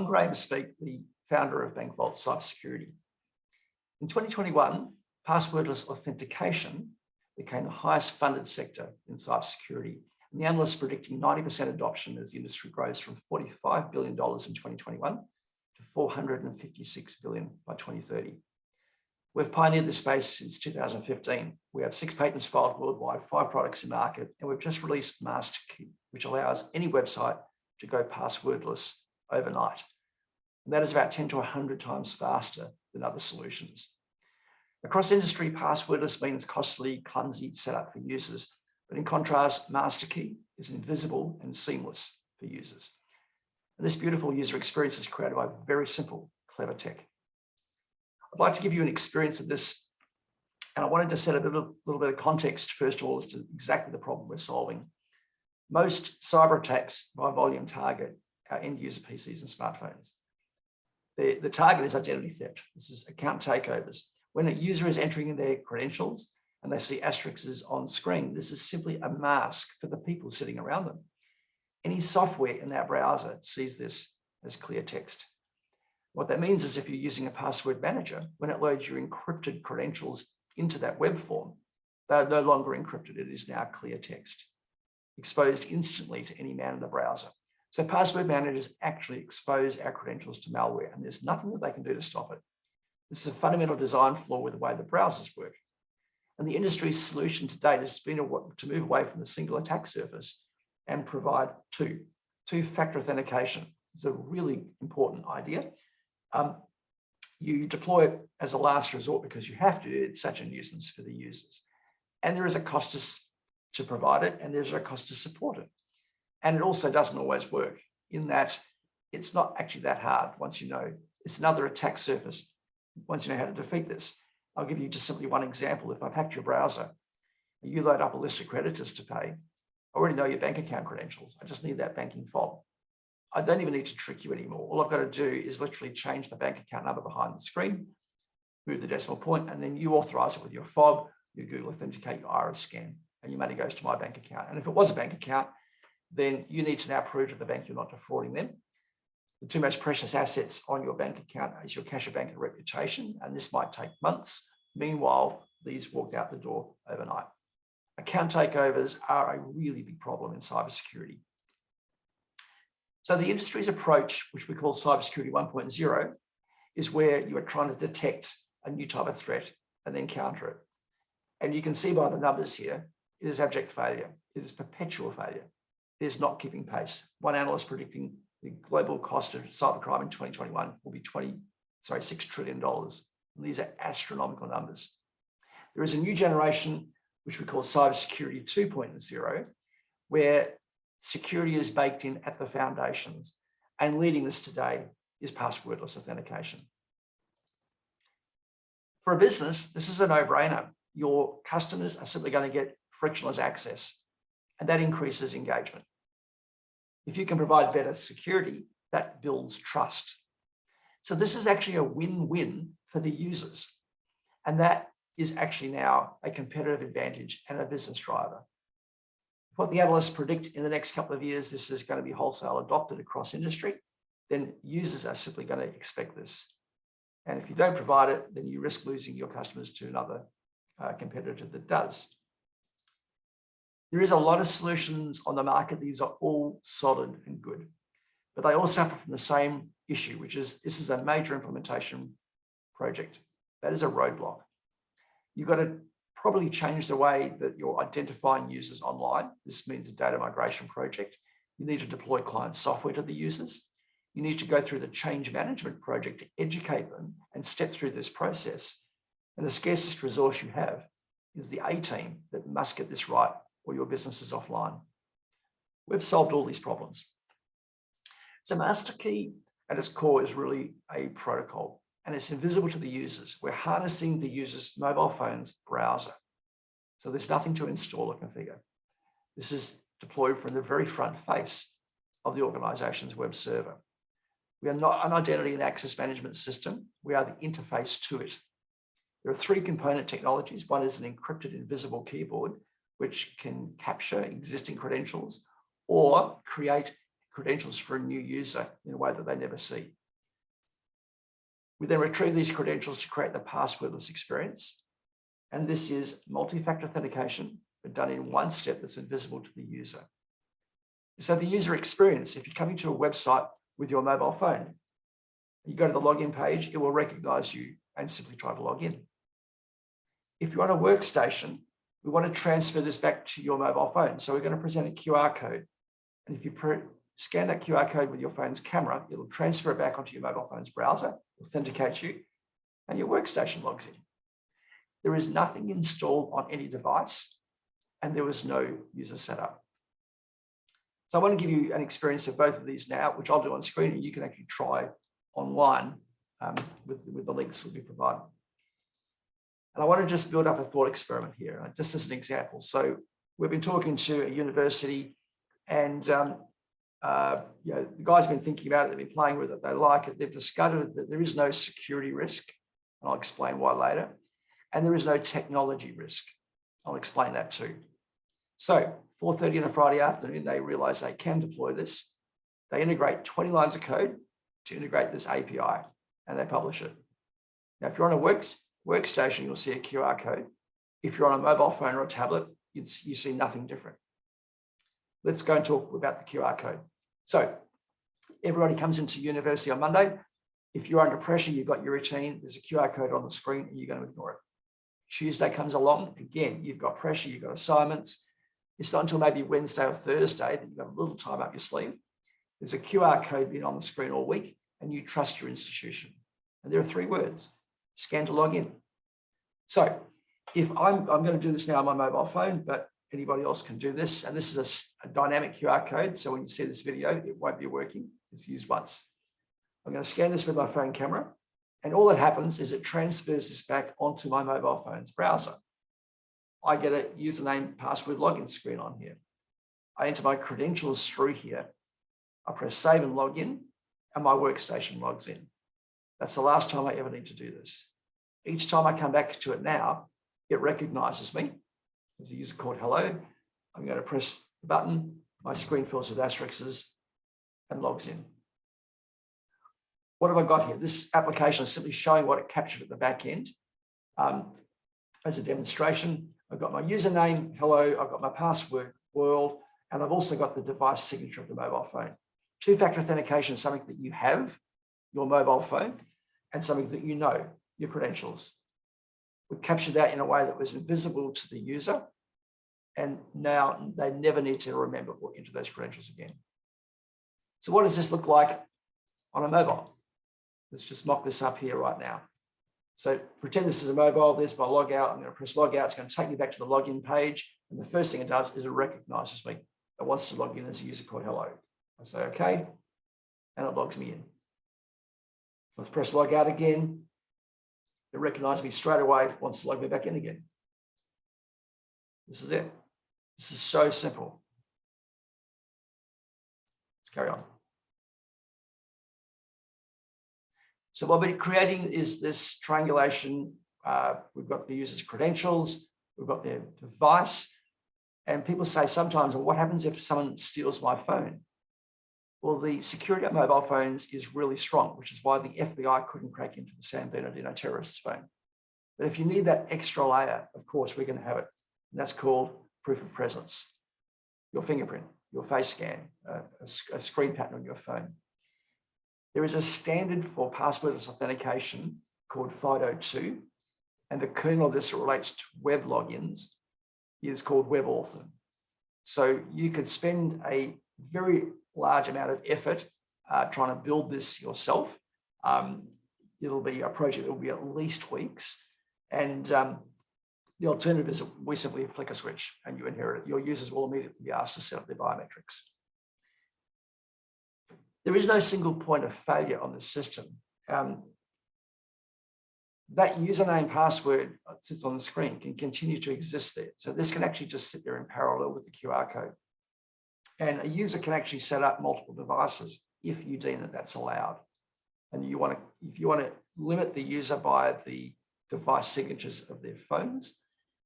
I'm Graeme Speak, the founder of BankVault Cybersecurity. In 2021, Passwordless Authentication became the highest funded sector in cybersecurity, and the analysts predicting 90% adoption as the industry grows from $45 billion in 2021 to $456 billion by 2030. We've pioneered this space since 2015. We have 6 patents filed worldwide, 5 products in market, and we've just released MasterKey, which allows any website to go passwordless overnight. And that is about 10 to 100 times faster than other solutions. Across industry, passwordless means costly, clumsy setup for users. But in contrast, MasterKey is invisible and seamless for users. And this beautiful user experience is created by very simple, clever tech. I'd like to give you an experience of this, and I wanted to set a little bit of context, first of all, as to exactly the problem we're solving. Most cyber attacks by volume target our end user PCs and smartphones. The target is identity theft. This is account takeovers. When a user is entering in their credentials and they see asterisks on screen, this is simply a mask for the people sitting around them. Any software in our browser sees this as clear text. What that means is if you're using a password manager, when it loads your encrypted credentials into that web form, they're no longer encrypted. It is now clear text, exposed instantly to any man in the browser. So password managers actually expose our credentials to malware, and there's nothing that they can do to stop it. This is a fundamental design flaw with the way the browsers work. And the industry's solution to date has been to move away from the single attack surface and provide two-factor authentication. It's a really important idea. You deploy it as a last resort because you have to. It's such a nuisance for the users. And there is a cost to provide it, and there's a cost to support it. And it also doesn't always work in that it's not actually that hard once you know. It's another attack surface once you know how to defeat this. I'll give you just simply one example. If I've hacked your browser, you load up a list of creditors to pay. I already know your bank account credentials. I just need that banking fob. I don't even need to trick you anymore. All I've got to do is literally change the bank account number behind the screen, move the decimal point, and then you authorize it with your fob, you Google Authenticate, your iris scan, and your money goes to my bank account. And if it was a bank account, then you need to now prove to the bank you're not defrauding them. The 2 most precious assets on your bank account is your cash, bank, and reputation, and this might take months. Meanwhile, these walked out the door overnight. Account takeovers are a really big problem in cybersecurity. So the industry's approach, which we call Cybersecurity 1.0, is where you are trying to detect a new type of threat and then counter it. And you can see by the numbers here, it is abject failure. It is perpetual failure. It is not keeping pace. One analyst predicting the global cost of cybercrime in 2021 will be $6 trillion. And these are astronomical numbers. There is a new generation, which we call Cybersecurity 2.0, where security is baked in at the foundations, and leading this today is passwordless authentication. For a business, this is a no-brainer. Your customers are simply going to get frictionless access, and that increases engagement. If you can provide better security, that builds trust. So this is actually a win-win for the users, and that is actually now a competitive advantage and a business driver. What the analysts predict in the next couple of years, this is going to be wholesale adopted across industry, then users are simply going to expect this. And if you don't provide it, then you risk losing your customers to another competitor that does. There is a lot of solutions on the market. These are all solid and good, but they all suffer from the same issue, which is this is a major implementation project. That is a roadblock. You've got to probably change the way that you're identifying users online. This means a data migration project. You need to deploy client software to the users. You need to go through the change management project to educate them and step through this process. And the scarcest resource you have is the A team that must get this right, or your business is offline. We've solved all these problems. So MasterKey at its core is really a protocol, and it's invisible to the users. We're harnessing the user's mobile phone's browser. So there's nothing to install or configure. This is deployed from the very front face of the organization's web server. We are not an identity and access management system. We are the interface to it. There are 3 component technologies. One is an encrypted invisible keyboard, which can capture existing credentials or create credentials for a new user in a way that they never see. We then retrieve these credentials to create the passwordless experience. And this is multi-factor authentication, but done in one step that's invisible to the user. So the user experience, if you're coming to a website with your mobile phone, you go to the login page, it will recognize you and simply try to log in. If you're on a workstation, we want to transfer this back to your mobile phone. So we're going to present a QR code. And if you scan that QR code with your phone's camera, it'll transfer it back onto your mobile phone's browser, authenticate you, and your workstation logs in. There is nothing installed on any device, and there was no user setup. So I want to give you an experience of both of these now, which I'll do on screen, and you can actually try online with the links that we provide. And I want to just build up a thought experiment here, just as an example. So we've been talking to a university, and the guys have been thinking about it, they've been playing with it, they like it, they've discovered that there is no security risk, and I'll explain why later, and there is no technology risk. I'll explain that too. So 4:30 on a Friday afternoon, they realize they can deploy this. They integrate 20 lines of code to integrate this API, and they publish it. Now, if you're on a workstation, you'll see a QR code. If you're on a mobile phone or a tablet, you see nothing different. Let's go and talk about the QR code. So everybody comes into university on Monday. If you're under pressure, you've got your routine, there's a QR code on the screen, and you're going to ignore it. Tuesday comes along, again, you've got pressure, you've got assignments. It's not until maybe Wednesday or Thursday that you've got a little time up your sleeve. There's a QR code been on the screen all week, and you trust your institution. And there are 3 words: scan to log in. So if I'm going to do this now on my mobile phone, but anybody else can do this. And this is a dynamic QR code. So when you see this video, it won't be working. It's used once. I'm going to scan this with my phone camera. And all that happens is it transfers this back onto my mobile phone's browser. I get a username, password, login screen on here. I enter my credentials through here. I press save and log in, and my workstation logs in. That's the last time I ever need to do this. Each time I come back to it now, it recognizes me. There's a user called hello. I'm going to press the button. My screen fills with asterisks and logs in. What have I got here? This application is simply showing what it captured at the back end. As a demonstration, I've got my username, hello, I've got my password, world, and I've also got the device signature of the mobile phone. Two-factor authentication is something that you have, your mobile phone, and something that you know, your credentials. We captured that in a way that was invisible to the user, and now they never need to remember or enter those credentials again. So what does this look like on a mobile? Let's just mock this up here right now. So pretend this is a mobile, there's my logout. I'm going to press logout. It's going to take me back to the login page. And the first thing it does is it recognizes me. It wants to log in as a user called hello. I say, okay, and it logs me in. If I press logout again, it recognizes me straight away, wants to log me back in again. This is it. This is so simple. Let's carry on. So what we're creating is this triangulation. We've got the user's credentials, we've got their device, and people say sometimes, well, what happens if someone steals my phone? Well, the security of mobile phones is really strong, which is why the FBI couldn't crack into the San Bernardino terrorist's phone. But if you need that extra layer, of course, we're going to have it. And that's called proof of presence. Your fingerprint, your face scan, a screen pattern on your phone. There is a standard for passwordless authentication called FIDO2, and the kernel of this relates to web logins is called WebAuthn. So you could spend a very large amount of effort trying to build this yourself. It'll be a project that will be at least weeks. And the alternative is we simply flick a switch and you inherit it. Your users will immediately be asked to set up their biometrics. There is no single point of failure on the system. That username password that sits on the screen can continue to exist there. So this can actually just sit there in parallel with the QR code. And a user can actually set up multiple devices if you deem that that's allowed. And if you want to limit the user by the device signatures of their phones,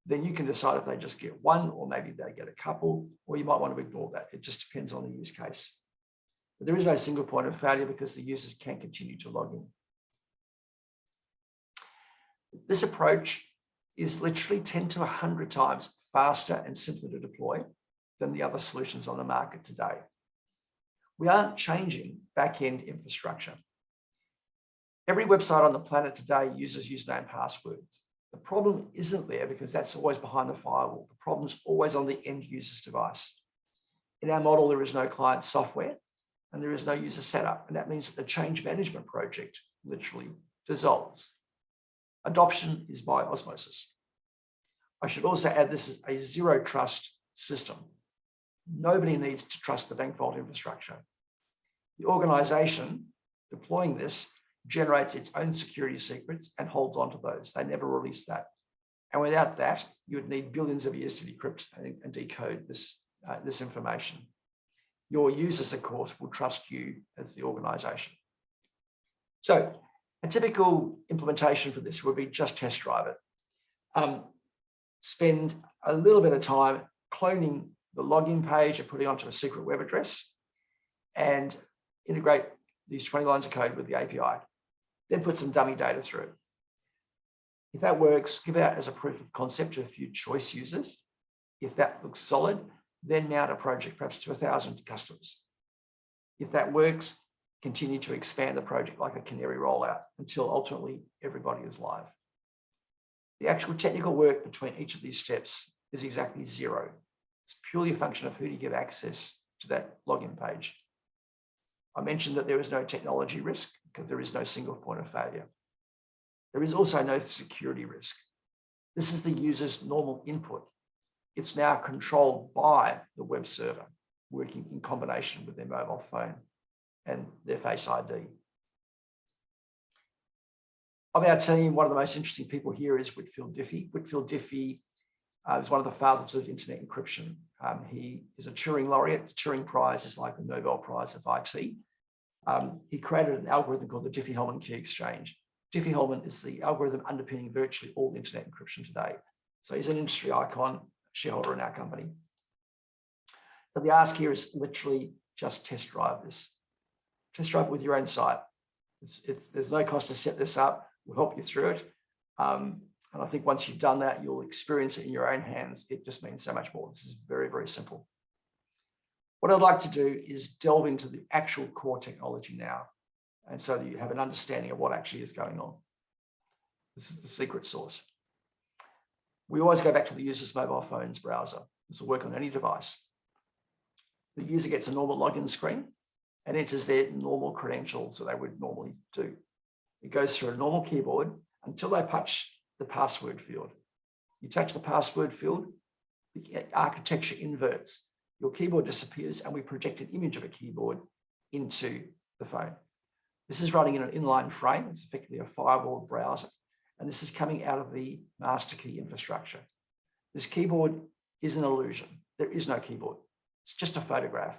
then you can decide if they just get one, or maybe they get a couple, or you might want to ignore that. It just depends on the use case. But there is no single point of failure because the users can continue to log in. This approach is literally 10 to 100 times faster and simpler to deploy than the other solutions on the market today. We aren't changing back-end infrastructure. Every website on the planet today uses username and passwords. The problem isn't there because that's always behind the firewall. The problem's always on the end user's device. In our model, there is no client software and there is no user setup. And that means that the change management project literally dissolves. Adoption is by osmosis. I should also add this is a zero trust system. Nobody needs to trust the BankVault infrastructure. The organization deploying this generates its own security secrets and holds on to those. They never release that. And without that, you would need billions of years to decrypt and decode this information. Your users, of course, will trust you as the organization. So a typical implementation for this would be just test drive it. Spend a little bit of time cloning the login page and putting onto a secret web address and integrate these 20 lines of code with the API. Then put some dummy data through it. If that works, give it out as a proof of concept to a few choice users. If that looks solid, then mount a project perhaps to 1,000 customers. If that works, continue to expand the project like a canary rollout until ultimately everybody is live. The actual technical work between each of these steps is exactly zero. It's purely a function of who do you give access to that login page. I mentioned that there is no technology risk because there is no single point of failure. There is also no security risk. This is the user's normal input. It's now controlled by the web server working in combination with their mobile phone and their Face ID. Of our team, one of the most interesting people here is Whitfield Diffie. Whitfield Diffie is one of the fathers of internet encryption. He is a Turing laureate. The Turing Prize is like the Nobel Prize of IT. He created an algorithm called the Diffie-Hellman key exchange. Diffie-Hellman is the algorithm underpinning virtually all internet encryption today. So he's an industry icon, shareholder in our company. So the ask here is literally just test drive this. Test drive with your own site. There's no cost to set this up. We'll help you through it. And I think once you've done that, you'll experience it in your own hands. It just means so much more. This is very, very simple. What I'd like to do is delve into the actual core technology now, and so that you have an understanding of what actually is going on. This is the secret sauce. We always go back to the user's mobile phone's browser. This will work on any device. The user gets a normal login screen and enters their normal credentials that they would normally do. It goes through a normal keyboard until they touch the password field. You touch the password field, the architecture inverts. Your keyboard disappears and we project an image of a keyboard into the phone. This is running in an inline frame. It's effectively a firewall browser. And this is coming out of the MasterKey infrastructure. This keyboard is an illusion. There is no keyboard. It's just a photograph.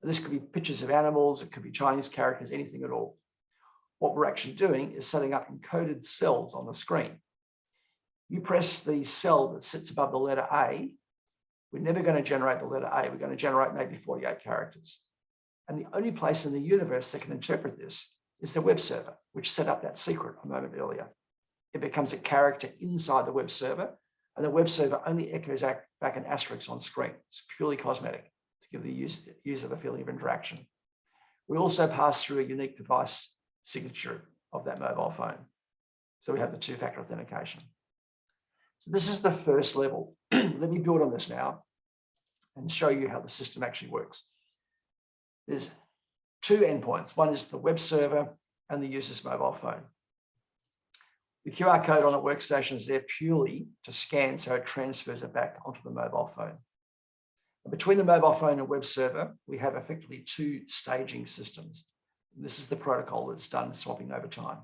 And this could be pictures of animals. It could be Chinese characters, anything at all. What we're actually doing is setting up encoded cells on the screen. You press the cell that sits above the letter A. We're never going to generate the letter A. We're going to generate maybe 48 characters. And the only place in the universe that can interpret this is the web server, which set up that secret a moment earlier. It becomes a character inside the web server, and the web server only echoes back an asterisk on screen. It's purely cosmetic to give the user the feeling of interaction. We also pass through a unique device signature of that mobile phone. So we have the two-factor authentication. So this is the first level. Let me build on this now and show you how the system actually works. There's two endpoints. One is the web server and the user's mobile phone. The QR code on the workstation is there purely to scan so it transfers it back onto the mobile phone. And between the mobile phone and web server, we have effectively two staging systems. This is the protocol that's done swapping over time.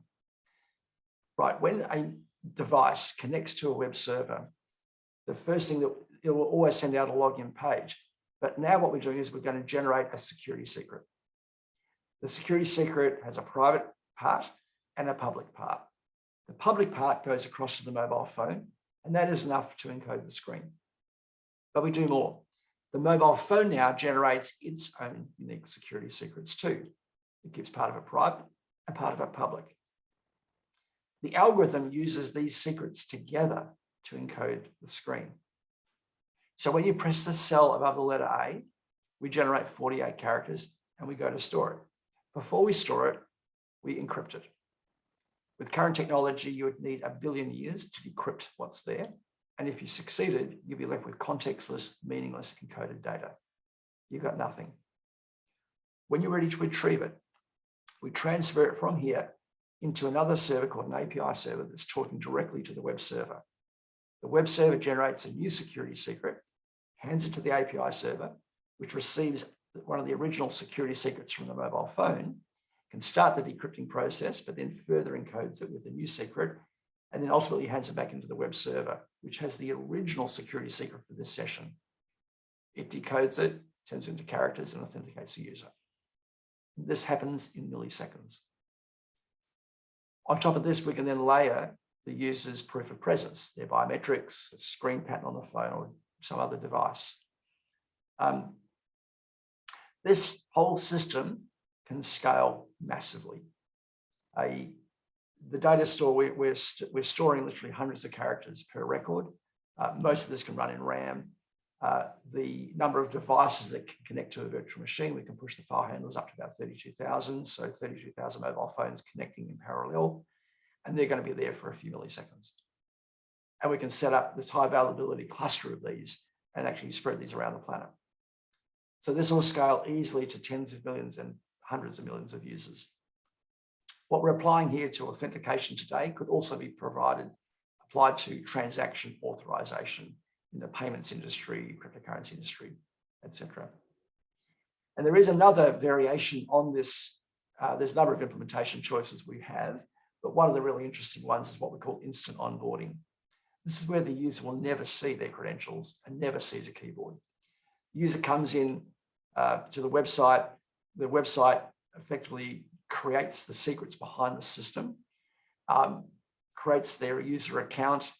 Right, when a device connects to a web server, the first thing that it will always send out a login page. But now what we're doing is we're going to generate a security secret. The security secret has a private part and a public part. The public part goes across to the mobile phone, and that is enough to encode the screen. But we do more. The mobile phone now generates its own unique security secrets too. It keeps part of it private and part of it public. The algorithm uses these secrets together to encode the screen. So when you press the cell above the letter A, we generate 48 characters and we go to store it. Before we store it, we encrypt it. With current technology, you would need 1 billion years to decrypt what's there. And if you succeeded, you'd be left with contextless, meaningless encoded data. You've got nothing. When you're ready to retrieve it, we transfer it from here into another server called an API server that's talking directly to the web server. The web server generates a new security secret, hands it to the API server, which receives one of the original security secrets from the mobile phone, can start the decrypting process, but then further encodes it with a new secret, and then ultimately hands it back into the web server, which has the original security secret for this session. It decodes it, turns it into characters, and authenticates the user. This happens in milliseconds. On top of this, we can then layer the user's proof of presence, their biometrics, a screen pattern on the phone, or some other device. This whole system can scale massively. The data store, we're storing literally hundreds of characters per record. Most of this can run in RAM. The number of devices that can connect to a virtual machine, we can push the file handlers up to about 32,000. So 32,000 mobile phones connecting in parallel, and they're going to be there for a few milliseconds. And we can set up this high availability cluster of these and actually spread these around the planet. So this will scale easily to tens of millions and hundreds of millions of users. What we're applying here to authentication today could also be applied to transaction authorization in the payments industry, cryptocurrency industry, etc. And there is another variation on this. There's a number of implementation choices we have, but one of the really interesting ones is what we call instant onboarding. This is where the user will never see their credentials and never sees a keyboard. The user comes in to the website. The website effectively creates the secrets behind the system, creates their user account.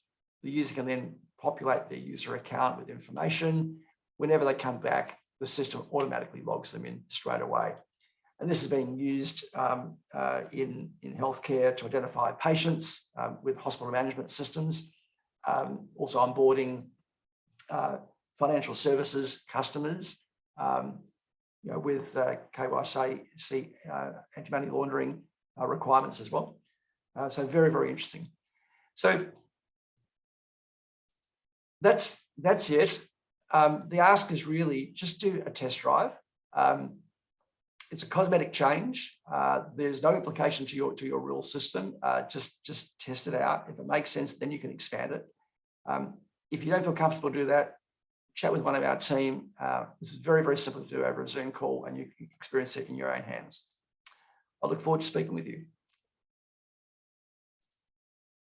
The user can then populate their user account with information. Whenever they come back, the system automatically logs them in straight away. And this is being used in healthcare to identify patients with hospital management systems, also onboarding financial services customers, with KYC, anti-money laundering requirements as well. So very, very interesting. So that's it. The ask is really just do a test drive. It's a cosmetic change. There's no implication to your real system. Just test it out. If it makes sense, then you can expand it. If you don't feel comfortable do that, chat with one of our team. This is very, very simple to do over a Zoom call, and you can experience it in your own hands. I look forward to speaking with you.